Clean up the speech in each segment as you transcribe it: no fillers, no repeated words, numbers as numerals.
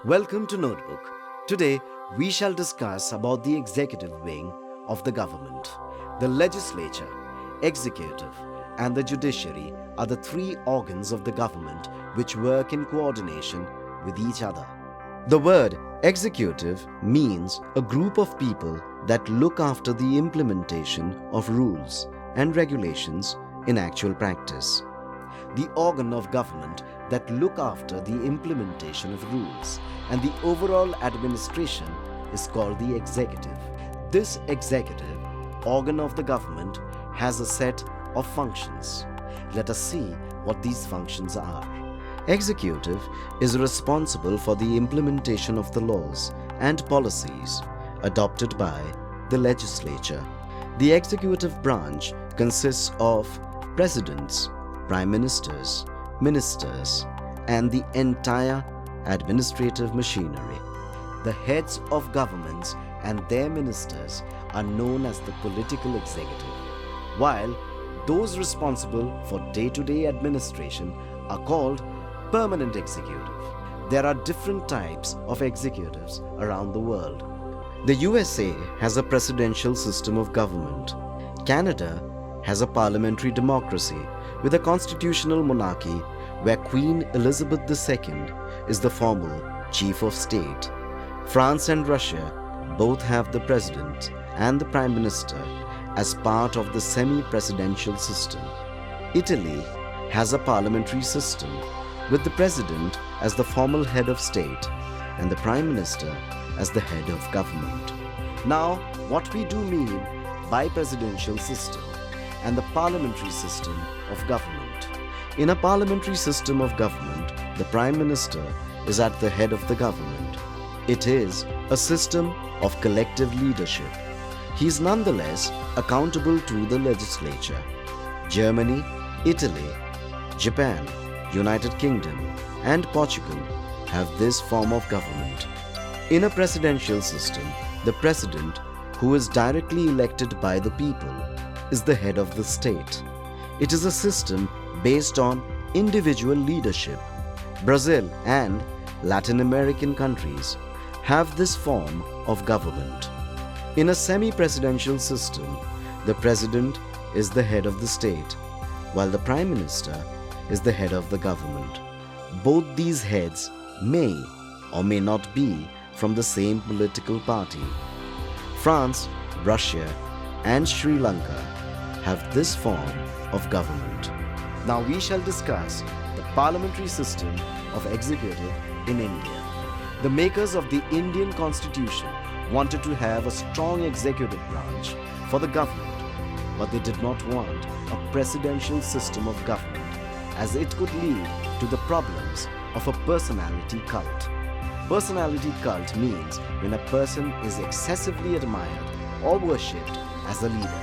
Welcome to Notebook. Today, we shall discuss about the executive wing of the government. The legislature, executive, and the judiciary are the three organs of the government which work in coordination with each other. The word executive means a group of people that look after the implementation of rules and regulations in actual practice. The organ of government that look after the implementation of rules and the overall administration is called the executive. This executive organ of the government has a set of functions. Let us see what these functions are. Executive is responsible for the implementation of the laws and policies adopted by the legislature. The executive branch consists of presidents, prime ministers, ministers, and the entire administrative machinery. The heads of governments and their ministers are known as the political executive, while those responsible for day-to-day administration are called permanent executive. There are different types of executives around the world. The USA has a presidential system of government. Canada has a parliamentary democracy with a constitutional monarchy where Queen Elizabeth II is the formal chief of state. France and Russia both have the president and the prime minister as part of the semi-presidential system. Italy has a parliamentary system with the president as the formal head of state and the prime minister as the head of government. Now, what we do mean by presidential system and the parliamentary system of government. In a parliamentary system of government, the Prime Minister is at the head of the government. It is a system of collective leadership. He is nonetheless accountable to the legislature. Germany, Italy, Japan, United Kingdom, and Portugal have this form of government. In a presidential system, the president, who is directly elected by the people, is the head of the state. It is a system based on individual leadership. Brazil and Latin American countries have this form of government. In a semi-presidential system, the president is the head of the state, while the prime minister is the head of the government. Both these heads may or may not be from the same political party. France, Russia, and Sri Lanka have this form of government. Now we shall discuss the parliamentary system of executive in India. The makers of the Indian Constitution wanted to have a strong executive branch for the government, but they did not want a presidential system of government as it could lead to the problems of a personality cult. Personality cult means when a person is excessively admired or worshipped as a leader.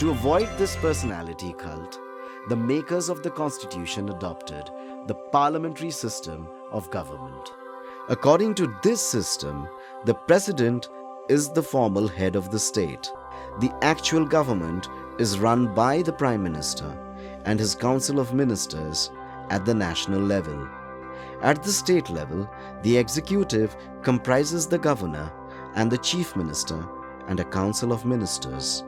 To avoid this personality cult, the makers of the Constitution adopted the parliamentary system of government. According to this system, the president is the formal head of the state. The actual government is run by the prime minister and his council of ministers at the national level. At the state level, the executive comprises the governor and the chief minister and a council of ministers.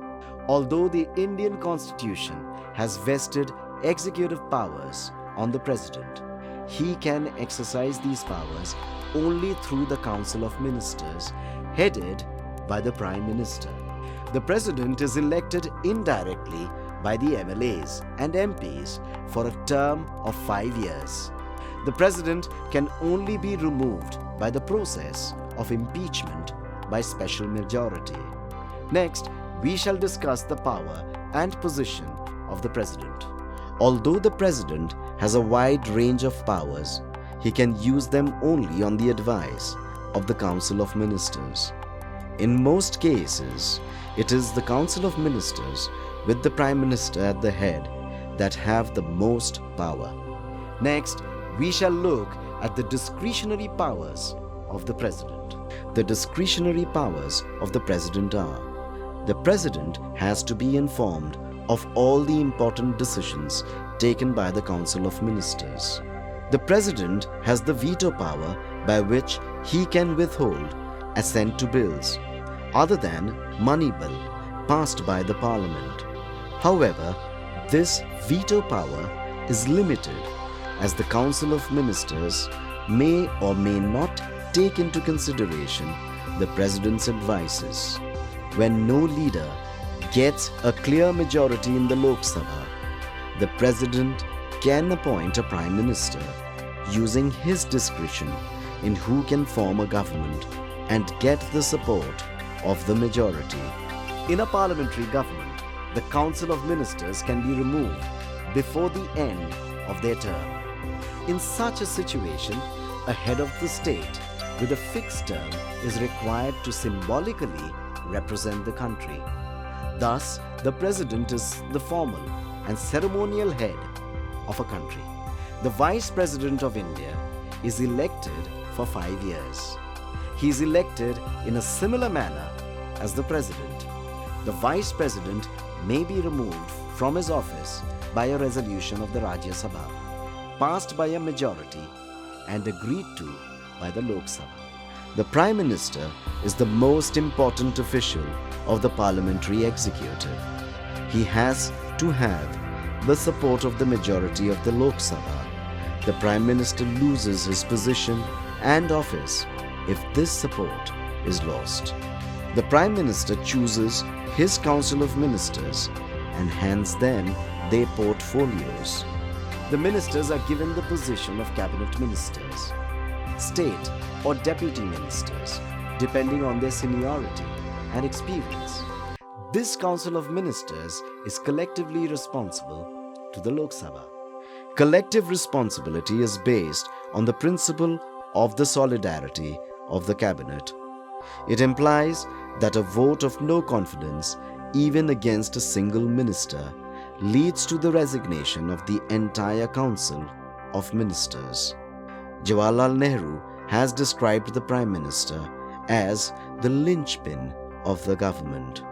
Although the Indian Constitution has vested executive powers on the president, he can exercise these powers only through the council of ministers headed by the prime minister. The president is elected indirectly by the MLAs and MPs for a term of 5 years. The president can only be removed by the process of impeachment by special majority. Next, we shall discuss the power and position of the president. Although the president has a wide range of powers, he can use them only on the advice of the Council of Ministers. In most cases, it is the Council of Ministers with the Prime Minister at the head that have the most power. Next, we shall look at the discretionary powers of the president. The discretionary powers of the president are: the president has to be informed of all the important decisions taken by the Council of Ministers. The president has the veto power by which he can withhold assent to bills other than money bill passed by the Parliament. However, this veto power is limited as the Council of Ministers may or may not take into consideration the President's advices. When no leader gets a clear majority in the Lok Sabha, the President can appoint a Prime Minister using his discretion in who can form a government and get the support of the majority. In a parliamentary government, the Council of Ministers can be removed before the end of their term. In such a situation, a head of the state with a fixed term is required to symbolically represent the country. Thus, the President is the formal and ceremonial head of a country. The Vice President of India is elected for 5 years. He is elected in a similar manner as the President. The Vice President may be removed from his office by a resolution of the Rajya Sabha, passed by a majority and agreed to by the Lok Sabha. The Prime Minister is the most important official of the parliamentary executive. He has to have the support of the majority of the Lok Sabha. The Prime Minister loses his position and office if this support is lost. The Prime Minister chooses his Council of Ministers and hands them their portfolios. The ministers are given the position of cabinet ministers, state or deputy ministers, depending on their seniority and experience. This Council of Ministers is collectively responsible to the Lok Sabha. Collective responsibility is based on the principle of the solidarity of the cabinet. It implies that a vote of no confidence, even against a single minister, leads to the resignation of the entire Council of Ministers. Jawaharlal Nehru has described the Prime Minister as the linchpin of the government,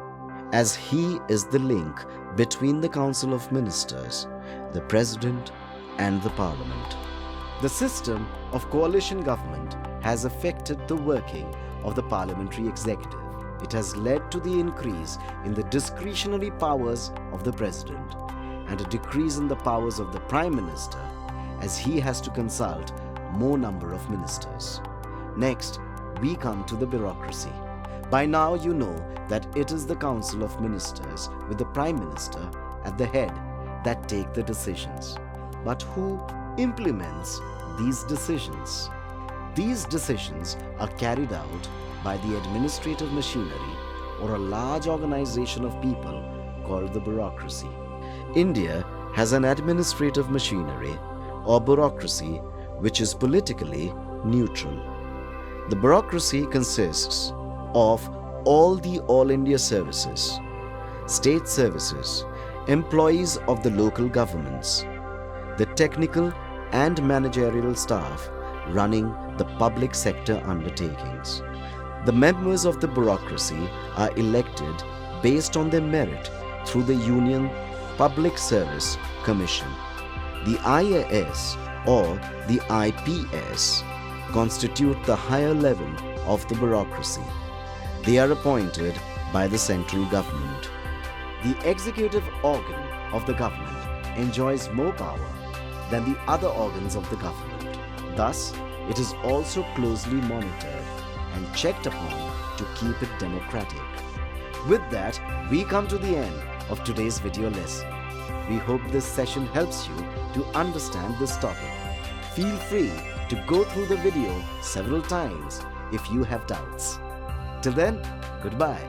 as he is the link between the Council of Ministers, the President and the Parliament. The system of coalition government has affected the working of the parliamentary executive. It has led to the increase in the discretionary powers of the President and a decrease in the powers of the Prime Minister, as he has to consult more number of ministers. Next, we come to the bureaucracy. By now you know that it is the Council of Ministers with the Prime Minister at the head that take the decisions. But who implements these decisions? These decisions are carried out by the administrative machinery or a large organization of people called the bureaucracy. India has an administrative machinery or bureaucracy which is politically neutral. The bureaucracy consists of all the All India services, state services, employees of the local governments, the technical and managerial staff running the public sector undertakings. The members of the bureaucracy are elected based on their merit through the Union Public Service Commission. The IAS or the IPS constitute the higher level of the bureaucracy. They are appointed by the central government. The executive organ of the government enjoys more power than the other organs of the government. Thus, it is also closely monitored and checked upon to keep it democratic. With that, we come to the end of today's video lesson. We hope this session helps you to understand this topic. Feel free to go through the video several times if you have doubts. Till then, goodbye.